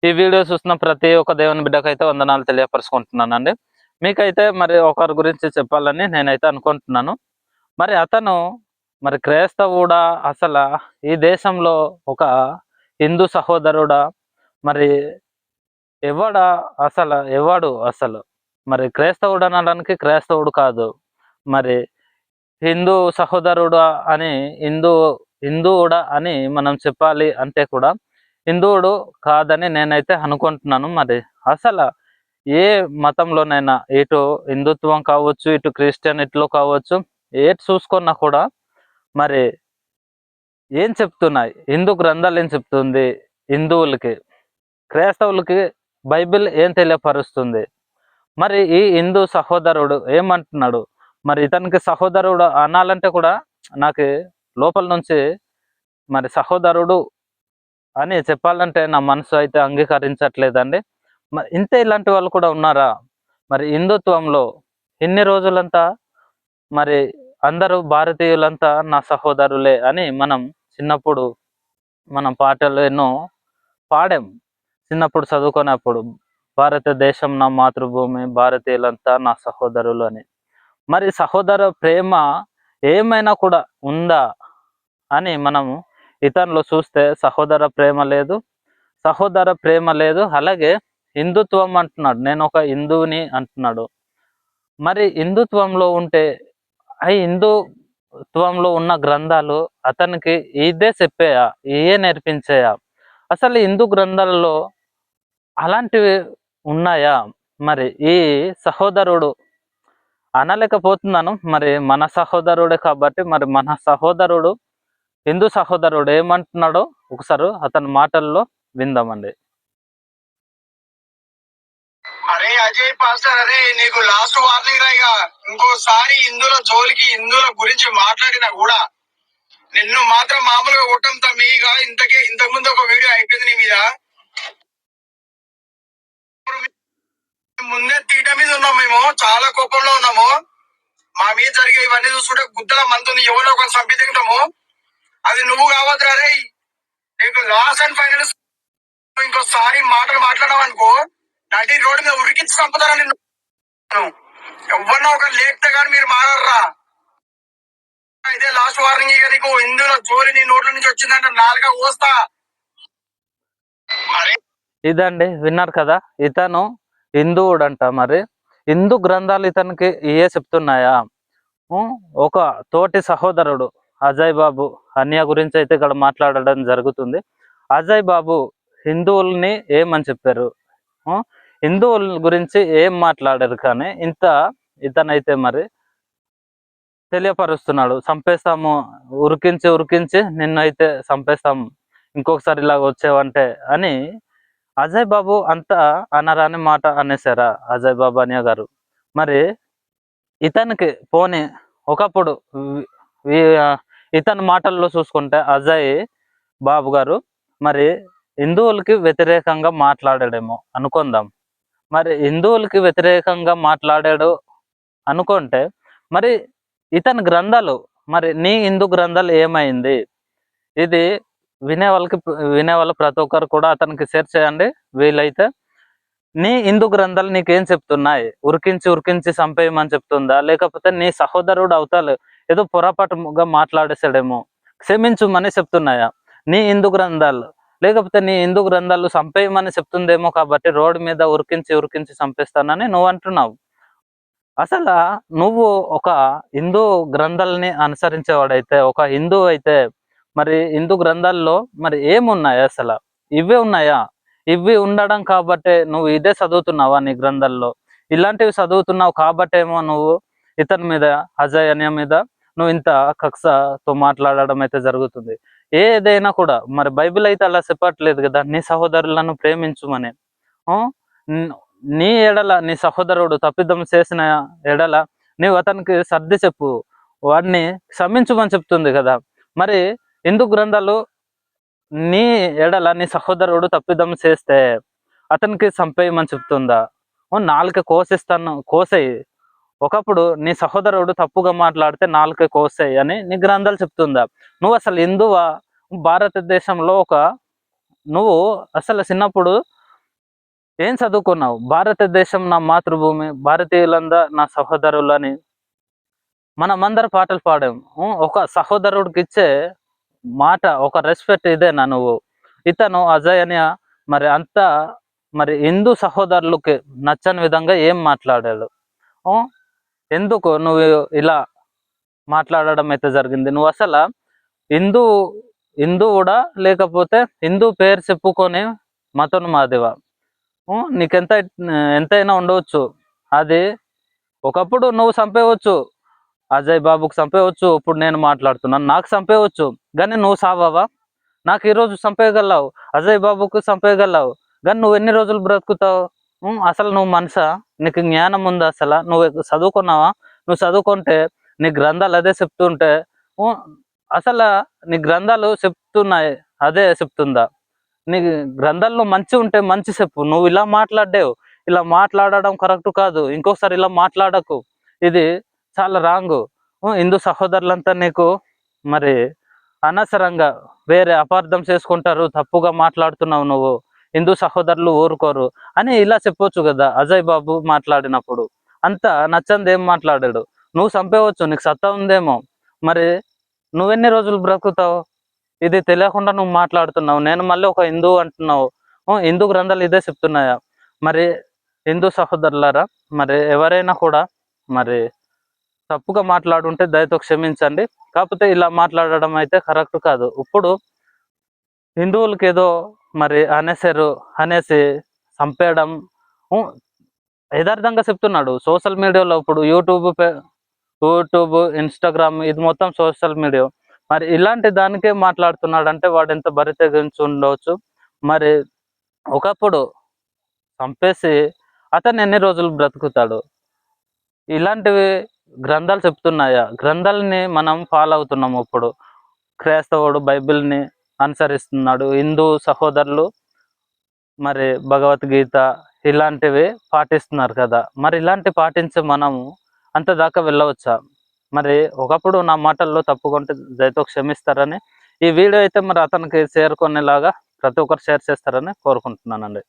ఈ వీడియో చూస్తున్న ప్రతి ఒక్క దేవుని బిడ్డకైతే వందనాలు తెలియపరుచుకుంటున్నానండి. మీకైతే మరి ఒకరి గురించి చెప్పాలని నేనైతే అనుకుంటున్నాను. మరి అతను మరి క్రైస్తవుడా, అసలు ఈ దేశంలో ఒక హిందూ సహోదరుడా, మరి ఎవడు అసలు మరి క్రైస్తవుడు అనడానికి క్రైస్తవుడు కాదు, మరి హిందూ సహోదరుడా అని హిందువుడా అని మనం చెప్పాలి అంటే కూడా హిందువుడు కాదని నేనైతే అనుకుంటున్నాను. మరి అసలు ఏ మతంలోనైనా ఇటు హిందుత్వం కావచ్చు, ఇటు క్రిస్టియనిటీలో కావచ్చు, ఏది చూసుకున్నా కూడా మరి ఏం చెప్తున్నాయి, హిందూ గ్రంథాలు ఏం చెప్తుంది, హిందువులకి క్రైస్తవులకి బైబిల్ ఏం తెలియపరుస్తుంది, మరి ఈ హిందూ సహోదరుడు ఏమంటున్నాడు, మరి ఇతనికి సహోదరుడు అనాలంటే కూడా నాకు లోపల నుంచి మరి సహోదరుడు అని చెప్పాలంటే నా మనసు అయితే అంగీకరించట్లేదండి. మరి ఇంతే ఇలాంటి వాళ్ళు కూడా ఉన్నారా? మరి హిందుత్వంలో ఇన్ని రోజులంతా మరి అందరూ భారతీయులంతా నా సహోదరులే అని మనం చిన్నప్పుడు మనం పాటలు ఎన్నో పాడాం. చిన్నప్పుడు చదువుకున్నప్పుడు భారతదేశం నా మాతృభూమి, భారతీయులంతా నా సహోదరులు అని. మరి సహోదర ప్రేమ ఏమైనా కూడా ఉందా అని మనము ఇతరులు చూస్తే సహోదర ప్రేమ లేదు. అలాగే హిందుత్వం అంటున్నాడు, నేను ఒక హిందువుని అంటున్నాడు. మరి హిందుత్వంలో ఉంటే ఆ హిందుత్వంలో ఉన్న గ్రంథాలు అతనికి ఇదే చెప్పాయా, ఇవే నేర్పించాయా? అసలు హిందూ గ్రంథాలలో అలాంటివి ఉన్నాయా? మరి ఈ సహోదరుడు అనలేకపోతున్నాను, మరి మన సహోదరుడే కాబట్టి మరి మన సహోదరుడు హిందూ సహోదరుడు ఏమంటున్నాడో ఒకసారి అతని మాటల్లో విందామండి. అరే అజయ్ పాస్టర్, అరే నీకు లాస్ట్ వార్నింగ్ రాయిగా, ఇంకోసారి హిందువుల జోలికి హిందువుల గురించి మాట్లాడినా కూడా నిన్ను మాత్రం మామూలుగా కొట్టంతా మీగా. ఇంతకు ముందు ఒక వీడియో అయిపోయింది నీ మీద. ముందే తీట మీద ఉన్నాం, మేము చాలా కోపంలో ఉన్నాము. మా మీద జరిగే ఇవన్నీ చూసుకుంటే గుద్దల మంతుంది, ఎవరో ఒక చంపి తింటాము. అది నువ్వు కావద్దురా రే. నీకు లాస్ట్ అండ్ ఫైనల్ ఇంకోసారి మాటలు మాట్లాడవు అనుకో, నటి రోడ్డు మీద ఉరికించి చంపుతారా నిన్ను. ఎవరినో ఒక లేపితే కానీ మీరు మారర్రా. అయితే లాస్ట్ వార్నింగ్ ఇక నీకు హిందువుల జోలి నీ నోట్ల నుంచి వచ్చిందంటే నాలుగా కోస్తా. ఇదండి, విన్నారు కదా, ఇతను హిందువుడంట. మరి హిందూ గ్రంథాలు ఇతనికి ఏ చెప్తున్నాయా? ఒక తోటి సహోదరుడు అజయ్ బాబు అన్య గురించి అయితే ఇక్కడ మాట్లాడడం జరుగుతుంది. అజయ్ బాబు హిందువుల్ని ఏమని చెప్పారు, హిందువుల గురించి ఏం మాట్లాడారు, కానీ ఇతనైతే మరి తెలియపరుస్తున్నాడు. చంపేస్తాము, ఉరికించి నిన్నైతే చంపేస్తాము, ఇంకొకసారి ఇలాగ వచ్చేవంటే అని అజయ్ బాబు అంతా అనరాని మాట అనేసారా అజయ్ బాబు అనియా గారు? మరి ఇతనికి పోనీ ఒకప్పుడు ఇతని మాటల్లో చూసుకుంటే అజయ్ బాబు గారు మరి హిందువులకి వ్యతిరేకంగా మాట్లాడాడేమో అనుకుందాం. మరి హిందువులకి వ్యతిరేకంగా మాట్లాడాడు అనుకుంటే మరి ఇతని గ్రంథాలు, మరి నీ హిందూ గ్రంథాలు ఏమైంది? ఇది వినే వాళ్ళు ప్రతి ఒక్కరు కూడా అతనికి షేర్ చేయండి వీలైతే. నీ హిందూ గ్రంథాలు నీకేం చెప్తున్నాయి? ఉరికించి చంపేయమని చెప్తుందా, లేకపోతే నీ సహోదరుడు అవతాలు ఏదో పొరపాటుగా మాట్లాడేసాడేమో క్షమించుమని చెప్తున్నాయా నీ హిందూ గ్రంథాలు? లేకపోతే నీ హిందూ గ్రంథాలు చంపేయమని చెప్తుందేమో కాబట్టి రోడ్డు మీద ఉరికించి చంపేస్తానని నువ్వు అంటున్నావు. అసలు నువ్వు ఒక హిందూ గ్రంథాలని అనుసరించేవాడైతే, ఒక హిందువు అయితే మరి హిందూ గ్రంథాల్లో మరి ఏమున్నాయి? అసలు ఇవే ఉన్నాయా? ఇవి ఉండడం కాబట్టే నువ్వు ఇదే చదువుతున్నావా నీ గ్రంథాల్లో? ఇలాంటివి చదువుతున్నావు కాబట్టేమో నువ్వు ఇతని మీద, అజయ్ అన్య మీద నువ్వు ఇంత కక్షతో మాట్లాడడం అయితే జరుగుతుంది. ఏదైనా కూడా మరి బైబిల్ అయితే అలా చెప్పట్లేదు కదా, నీ సహోదరులను ప్రేమించుమని. నీ ఎడల నీ సహోదరుడు తప్పిదం చేసిన ఎడల నీవు అతనికి సర్ది చెప్పు, వాడిని క్షమించుమని చెప్తుంది కదా. మరి హిందూ గ్రంథాలు నీ ఎడల నీ సహోదరుడు తప్పిదం చేస్తే అతనికి చంపేయమని చెప్తుందా? నాలుక కోసేయి. ఒకప్పుడు నీ సహోదరుడు తప్పుగా మాట్లాడితే నాలుక కోసేయి అని నీ గ్రంథాలు చెప్తుందా? నువ్వు అసలు హిందువా? భారతదేశంలో నువ్వు అసలు చిన్నప్పుడు ఏం చదువుకున్నావు? భారతదేశం నా మాతృభూమి, భారతీయులందా నా సహోదరులని మనమందరం పాటలు పాడాం. ఒక సహోదరుడికి ఇచ్చే మాట, ఒక రెస్పెక్ట్ ఇదేనా నువ్వు? ఇతను అజయ్ అని మరి అంతా మరి హిందూ సహోదరులకి నచ్చని విధంగా ఏం మాట్లాడాడు? ఉం? ఎందుకు నువ్వు ఇలా మాట్లాడడం అయితే జరిగింది? నువ్వు అసలు హిందూ హిందువుడా, లేకపోతే హిందూ పేరు చెప్పుకొని మతోన్మాదివా? నీకెంత ఎంతైనా ఉండవచ్చు. అది ఒకప్పుడు నువ్వు చంపేయవచ్చు, అజయ్ బాబుకి చంపేయవచ్చు. ఇప్పుడు నేను మాట్లాడుతున్నాను, నాకు చంపేయవచ్చు, కానీ నువ్వు సావవా? నాకు ఈరోజు చంపేయగలవు, అజయ్ బాబుకు చంపేయగలవు, కానీ నువ్వు ఎన్ని రోజులు బ్రతుకుతావు? అసలు నువ్వు మనసా? నీకు జ్ఞానం ఉందా? అసలు నువ్వు చదువుకున్నావా? నువ్వు చదువుకుంటే నీ గ్రంథాలు అదే చెప్తుంటే ఉం, అసలు నీ గ్రంథాలు చెప్తున్నాయి, అదే చెప్తుందా? నీ గ్రంథాల్లో మంచి ఉంటే మంచి చెప్పు. నువ్వు ఇలా మాట్లాడావు, ఇలా మాట్లాడడం కరెక్ట్ కాదు, ఇంకోసారి ఇలా మాట్లాడకు, ఇది చాలా రాంగు. హిందూ సహోదరులంతా నీకు మరి అనవసరంగా వేరే అపార్థం చేసుకుంటారు, తప్పుగా మాట్లాడుతున్నావు నువ్వు, హిందూ సహోదరులు ఊరుకోరు అని ఇలా చెప్పొచ్చు కదా అజయ్ బాబు మాట్లాడినప్పుడు. అంత నచ్చంది ఏం మాట్లాడాడు? నువ్వు చంపేవచ్చు, నీకు సత్తా ఉందేమో, మరి నువ్వెన్ని రోజులు బ్రతుకుతావు? ఇది తెలియకుండా నువ్వు మాట్లాడుతున్నావు. నేను మళ్ళీ ఒక హిందువు అంటున్నావు. హిందూ గ్రంథాలు ఇదే చెప్తున్నాయా? మరి హిందూ సహోదరులారా, మరి ఎవరైనా కూడా మరి తప్పుగా మాట్లాడుంటే దయతో క్షమించండి. కాకపోతే ఇలా మాట్లాడడం అయితే కరెక్ట్ కాదు. ఇప్పుడు హిందువులకి ఏదో మరి అనేసారు అనేసి చంపేయడం యథార్థంగా చెప్తున్నాడు. సోషల్ మీడియాలో ఇప్పుడు యూట్యూబ్, ఇన్స్టాగ్రామ్ ఇది మొత్తం సోషల్ మీడియా. మరి ఇలాంటి దానికే మాట్లాడుతున్నాడంటే వాడు ఎంత బరి తెగించి ఉండవచ్చు. మరి ఒకప్పుడు చంపేసి అతను ఎన్ని రోజులు బ్రతుకుతాడు? ఇలాంటివి గ్రంథాలు చెప్తున్నాయా? గ్రంథాలని మనం ఫాలో అవుతున్నాము. ఇప్పుడు క్రైస్తవుడు బైబిల్ని అనుసరిస్తున్నాడు, హిందూ సహోదరులు మరి భగవద్గీత ఇలాంటివి పాటిస్తున్నారు కదా. మరి ఇలాంటి పాటించి మనము అంత దాకా వెళ్ళవచ్చా? మరి ఒకప్పుడు నా మాటల్లో తప్పుకుంటే దయతో క్షమిస్తారని ఈ వీడియో అయితే మరి అతనికి చేరుకునేలాగా ప్రతి ఒక్కరు షేర్ చేస్తారని కోరుకుంటున్నానండి.